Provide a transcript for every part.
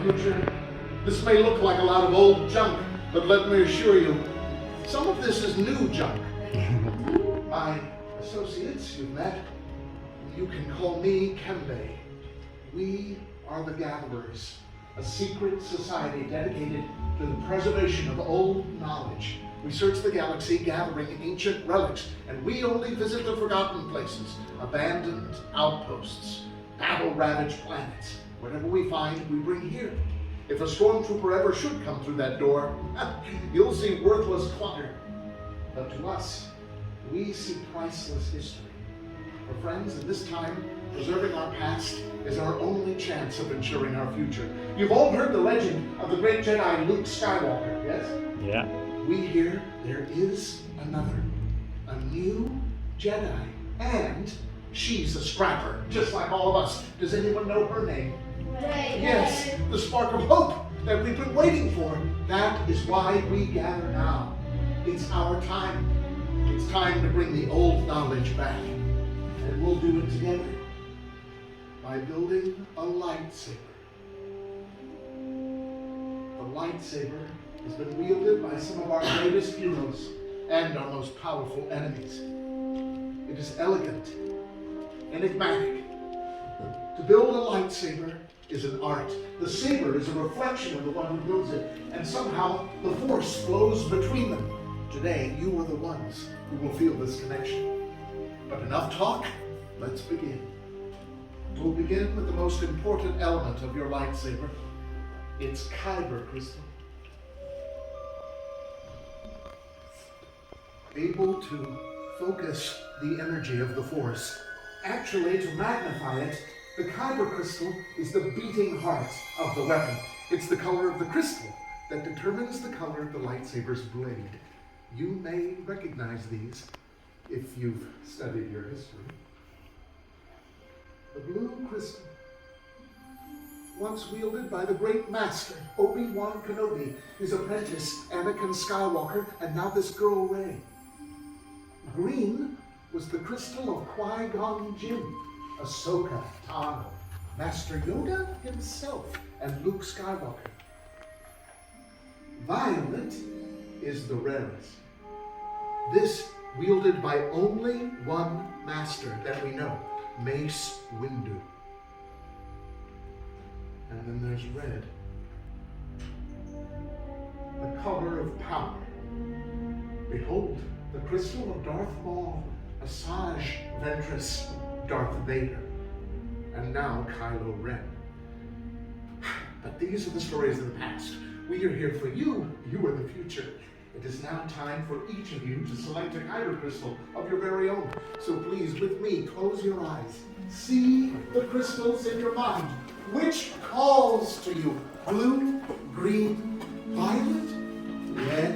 future. This may look like a lot of old junk, but let me assure you, some of this is new junk. My associates you've met, you can call me Kembe. We are the Gatherers, a secret society dedicated to the preservation of old knowledge. We search the galaxy gathering ancient relics, and we only visit the forgotten places, abandoned outposts, battle-ravaged planets. Whatever we find, we bring here. If a stormtrooper ever should come through that door, you'll see worthless clutter. But to us, we see priceless history. For friends, in this time, preserving our past is our only chance of ensuring our future. You've all heard the legend of the great Jedi Luke Skywalker, yes? Yeah. We hear there is another, a new Jedi, and she's a scrapper, just like all of us. Does anyone know her name? Yes, the spark of hope that we've been waiting for. That is why we gather now. It's our time. It's time to bring the old knowledge back. And we'll do it together by building a lightsaber. The lightsaber has been wielded by some of our greatest heroes and our most powerful enemies. It is elegant, enigmatic. To build a lightsaber is an art. The saber is a reflection of the one who builds it, and somehow the force flows between them. Today, you are the ones who will feel this connection. But enough talk, let's begin. We'll begin with the most important element of your lightsaber. It's kyber crystal. Able to focus the energy of the force. Actually, to magnify it, the kyber crystal is the beating heart of the weapon. It's the color of the crystal that determines the color of the lightsaber's blade. You may recognize these if you've studied your history. The blue crystal, once wielded by the great master, Obi-Wan Kenobi, his apprentice, Anakin Skywalker, and now this girl, Rey. Green was the crystal of Qui-Gon Jinn, Ahsoka Tano, Master Yoda himself, and Luke Skywalker. Violet is the rarest. This wielded by only one master that we know, Mace Windu. And then there's red, the color of power. Behold, the crystal of Darth Maul, Asajj Ventress, Darth Vader, and now Kylo Ren. But these are the stories of the past. We are here for you. You are the future. It is now time for each of you to select a kyber crystal of your very own. So please, with me, close your eyes. See the crystals in your mind. Which calls to you? Blue, green, violet, red.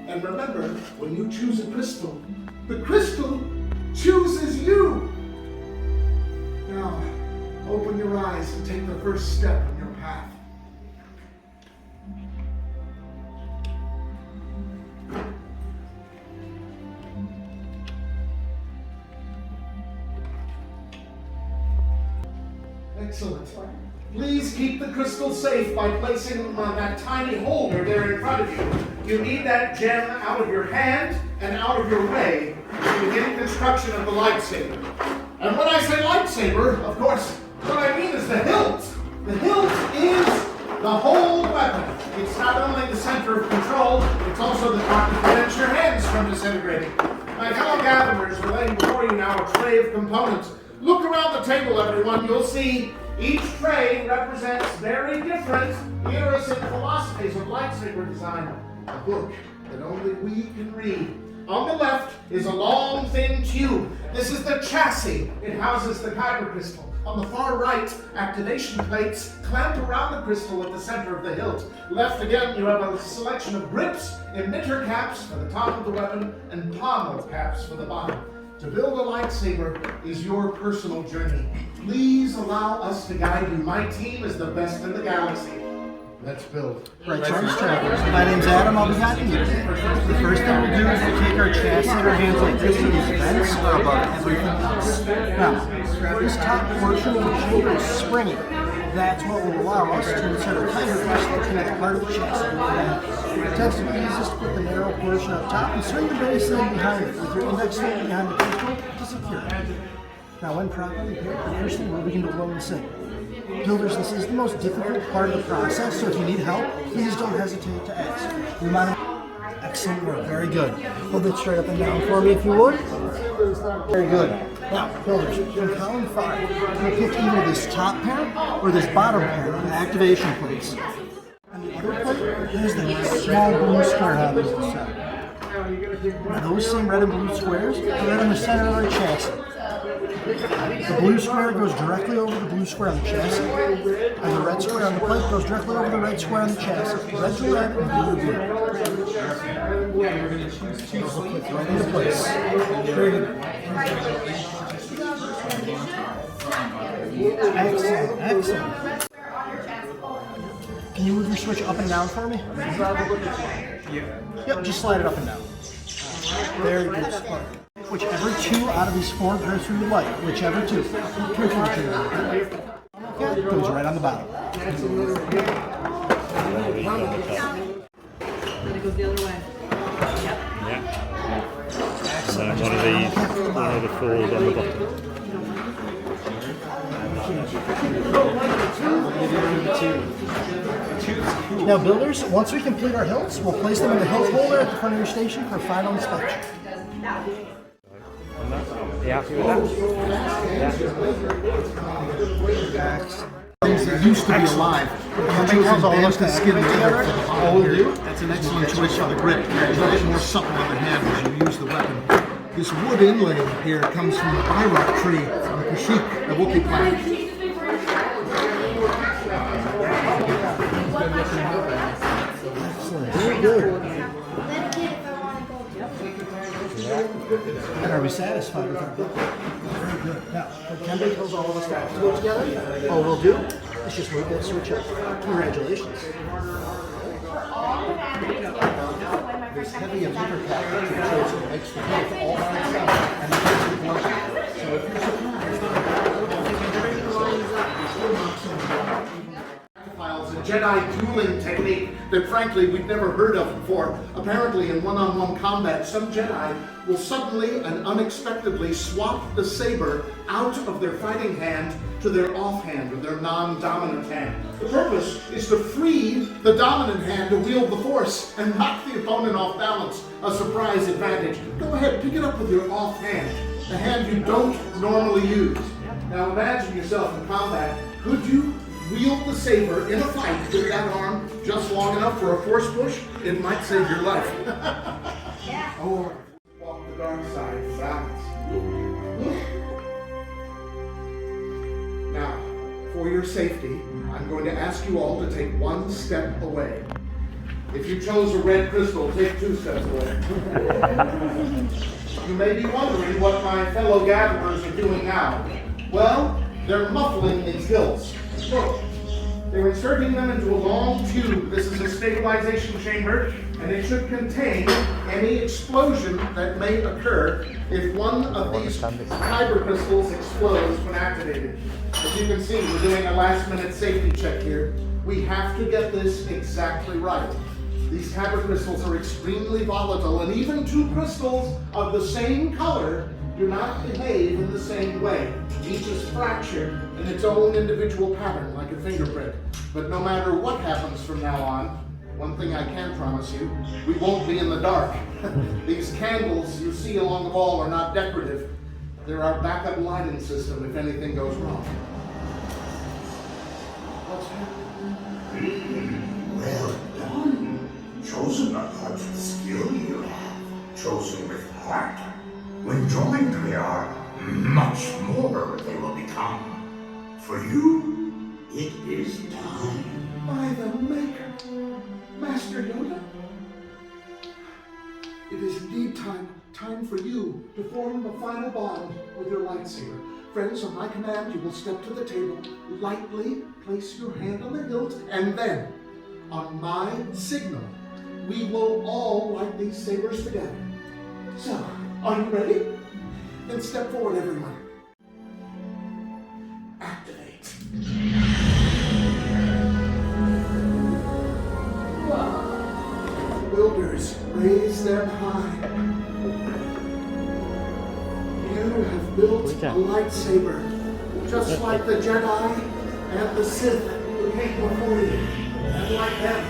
And remember, when you choose a crystal, the crystal chooses you. Now, open your eyes and take the first step on your path. Excellent. Please keep the crystal safe by placing that tiny holder there in front of you. You need that gem out of your hand and out of your way to begin construction of the lightsaber. And when I say lightsaber, of course, what I mean is the hilt. The hilt is the whole weapon. It's not only the center of control, it's also the part that prevents your hands from disintegrating. My fellow gatherers are laying before you now a tray of components. Look around the table, everyone. You'll see each tray represents very different eras and philosophies of lightsaber design. A book that only we can read. On the left is a long, thin tube. This is the chassis. It houses the kyber crystal. On the far right, activation plates clamp around the crystal at the center of the hilt. Left again, you have a selection of grips, emitter caps for the top of the weapon, and pommel caps for the bottom. To build a lightsaber is your personal journey. Please allow us to guide you. My team is the best in the galaxy. Let's build. Right, Charles Travelers. My name's Adam. I'll be guiding you today. The first thing we'll do is we'll take our chassis in our hands like this, and these vents are above everything else. Now, this top portion of the tube is springy. That's what will allow us to insert a tiger crystal to connect part of the chassis. It tends to be easiest to put the narrow portion up top and swing the base leg behind it with your index finger behind the crystal to secure it. Now when properly paired, the crystal will begin to glow and sing. Builders, this is the most difficult part of the process, so if you need help, please don't hesitate to ask. We might. Excellent work, very good. Hold it straight up and down for me if you would. Very good. Now, builders, from column 5, you pick either this top pair or this bottom pair on the activation plates. On the other plate, there's the small blue square on the side. Now those same red and blue squares are right in the center of our chassis. The blue square goes directly over the blue square on the chassis, and the red square on the plate goes directly over the red square on the chassis. Red to red and blue to blue. Those will click right into place. Very good. Excellent, excellent. Can you move your switch up and down for me? Yep, just slide it up and down. Very good. Whichever 2 out of these 4 grips you would like. Whichever 2. Careful with your okay, goes right on the bottom. Then it goes the other way. Yeah. And then one of the falls on the bottom. Now builders, once we complete our hilts, we'll place them in the hilt holder at the front of your station for final inspection. You happy with that? Things that used to be alive. Chosen band and skin together for the bottom here. That's an excellent choice for the grip. It's much more supple on the hand as you use the weapon. This wood inlay here comes from the Byrock tree on the Kashyyyk, the Wookiee planet. Excellent. Very good. And are we satisfied with our book? Very good. Now, Kembe tells all of us to go together. All we'll do is just move that switch up. Congratulations. This heavy emitter package makes the hilt all by itself and it makes it blunt. So if you're Files, a Jedi dueling technique that frankly we've never heard of before. Apparently in one-on-one combat, some Jedi will suddenly and unexpectedly swap the saber out of their fighting hand to their offhand or their non-dominant hand. The purpose is to free the dominant hand to wield the Force and knock the opponent off balance, a surprise advantage. Go ahead, pick it up with your offhand, the hand you don't normally use. Now imagine yourself in combat. Could you wield the saber in a fight with that arm just long enough for a force push? It might save your life. Or walk the dark side for balance. Now, for your safety, I'm going to ask you all to take 1 step away. If you chose a red crystal, take 2 steps away. You may be wondering what my fellow gatherers are doing now. Well, they're muffling these hilts. Look, they're inserting them into a long tube. This is a stabilization chamber, and it should contain any explosion that may occur if one of these kyber crystals explodes when activated. As you can see, we're doing a last-minute safety check here. We have to get this exactly right. These kyber crystals are extremely volatile, and even 2 crystals of the same color do not behave in the same way. Each is fractured in its own individual pattern, like a fingerprint. But no matter what happens from now on, one thing I can promise you, we won't be in the dark. These candles you see along the wall are not decorative. They're our backup lighting system if anything goes wrong. What's happening? Well done. Chosen according to the skill you have. Chosen with heart. When joined, they are much more they will become. For you, it is time. By the Maker, Master Yoda. It is indeed time for you to form the final bond with your lightsaber. Friends, on my command, you will step to the table, lightly place your hand on the hilt, and then, on my signal, we will all light these sabers together. So, are you ready? Then step forward, everyone. Activate. step high. You have built a lightsaber, just like the Jedi and the Sith who came before you. And like them,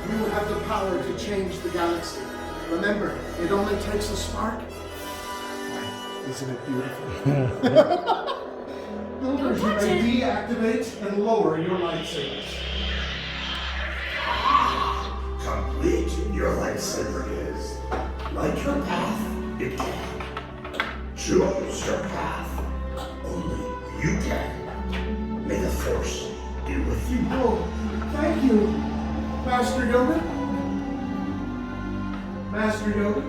you have the power to change the galaxy. Remember, it only takes a spark. Isn't it beautiful? Builders, you may deactivate and lower your lightsabers. Complete your lightsaber is. Light your path, it can. Choose your path. Only you can. May the Force be with you. Oh, thank you, Master Yoda. Master Yoda.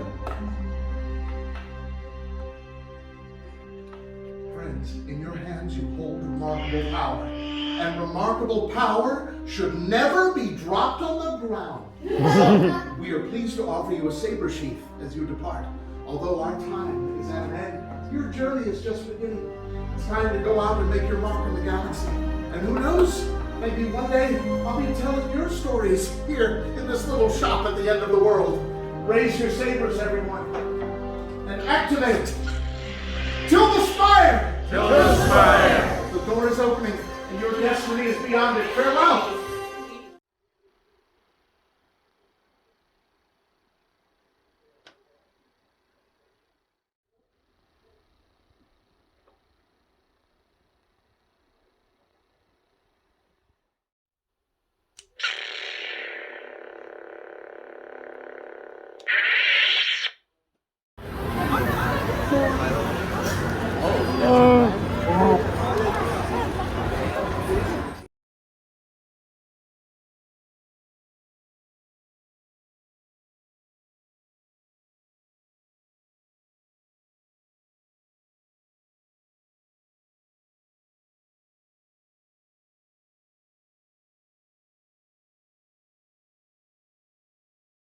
Friends, in your hands you hold remarkable power. And remarkable power should never be dropped on the ground. We are pleased to offer you a saber sheath as you depart. Although our time is at an end, your journey is just beginning. It's time to go out and make your mark in the galaxy. And who knows, maybe one day I'll be telling your stories here in this little shop at the end of the world. Raise your sabers, everyone, and activate. Till the spire! Till the spire! The door is opening, and your destiny is beyond it. Farewell!